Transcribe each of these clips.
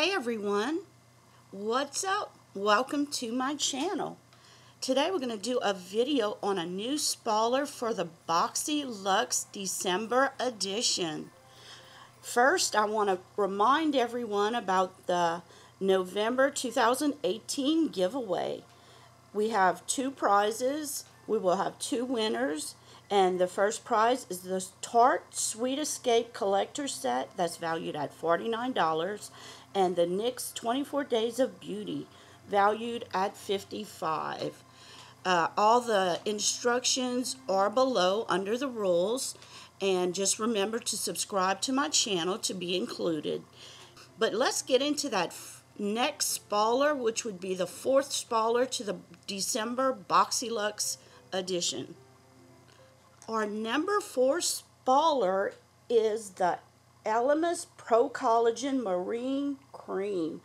Hey everyone, what's up? Welcome to my channel. Today we're going to do a video on a new spoiler for the Boxyluxe December edition. First, I want to remind everyone about the November 2018 giveaway. We have two prizes. We will have two winners. And the first prize is the Tarte Sweet Escape Collector Set that's valued at $49. And the NYX 24 Days of Beauty valued at $55. All the instructions are below under the rules. And just remember to subscribe to my channel to be included. But let's get into that next spoiler, which would be the fourth spoiler to the December Boxyluxe edition. Our number 4 spoiler is the Elemis Pro Collagen Marine Cream.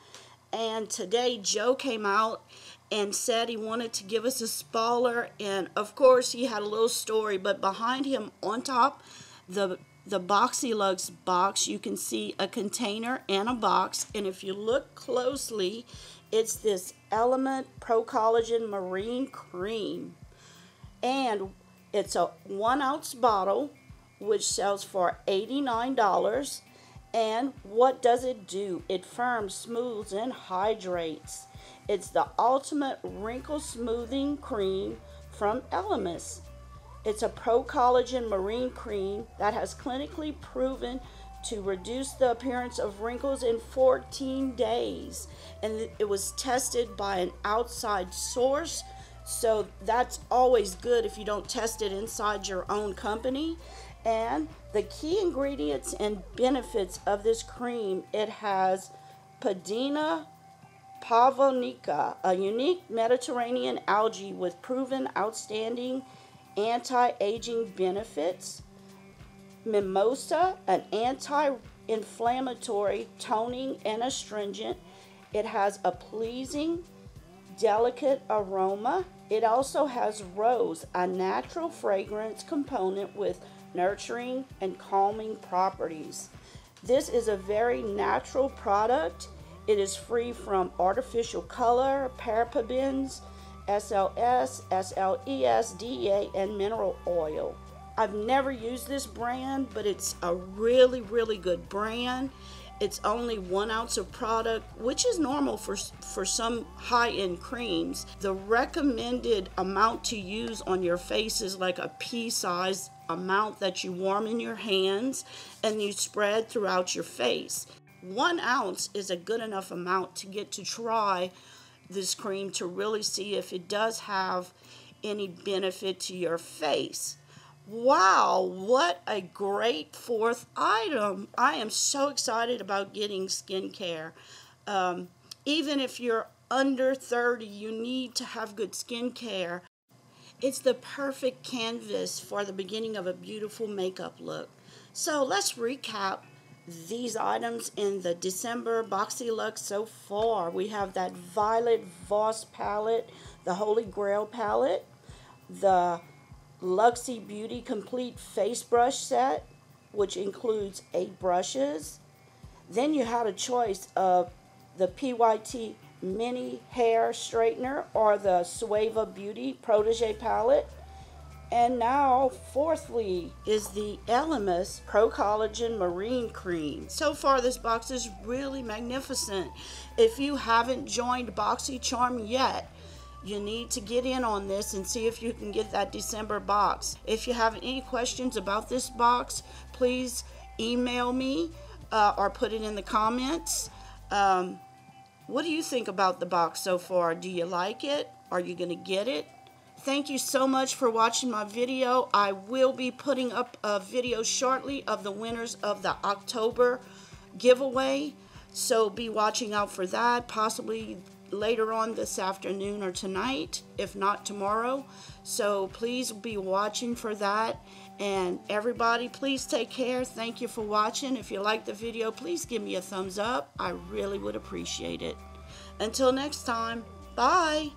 And today Joe came out and said he wanted to give us a spoiler, and of course he had a little story, but behind him on top the Boxyluxe box you can see a container and a box, and if you look closely it's this Elemis Pro Collagen Marine Cream, and it's a 1 ounce bottle which sells for $89. And what does it do? It firms, smooths, and hydrates. It's the ultimate wrinkle smoothing cream from Elemis. It's a pro collagen marine cream that has clinically proven to reduce the appearance of wrinkles in 14 days. And it was tested by an outside source. So that's always good if you don't test it inside your own company. And the key ingredients and benefits of this cream, it has Padina pavonica, a unique Mediterranean algae with proven outstanding anti-aging benefits. Mimosa, an anti-inflammatory, toning, and astringent. It has a pleasing, delicate aroma. It also has rose, a natural fragrance component with nurturing and calming properties. This is a very natural product. It is free from artificial color, parabens, SLS, SLES, DEA, and mineral oil. I've never used this brand, but it's a really, really good brand. It's only 1 ounce of product, which is normal for some high-end creams. The recommended amount to use on your face is like a pea-sized amount that you warm in your hands and you spread throughout your face. 1 ounce is a good enough amount to get to try this cream to really see if it does have any benefit to your face. Wow, what a great fourth item. I am so excited about getting skincare. Even if you're under 30, you need to have good skincare. It's the perfect canvas for the beginning of a beautiful makeup look. So let's recap these items in the December Boxyluxe so far. We have that Violet Voss palette, the Holy Grail palette, the Luxie Beauty Complete Face Brush Set, which includes 8 brushes. Then you had a choice of the PYT Mini Hair Straightener or the Sueva Beauty Protege Palette. And now, fourthly, is the Elemis Pro Collagen Marine Cream. So far, this box is really magnificent. If you haven't joined Boxycharm yet, you need to get in on this and see if you can get that December box. If you have any questions about this box, please email me or put it in the comments. What do you think about the box so far? Do you like it? Are you going to get it? Thank you so much for watching my video. I will be putting up a video shortly of the winners of the October giveaway. So be watching out for that, possibly later on this afternoon or tonight, if not tomorrow. So please be watching for that. And everybody, please take care. Thank you for watching. If you like the video, please give me a thumbs up. I really would appreciate it. Until next time, bye.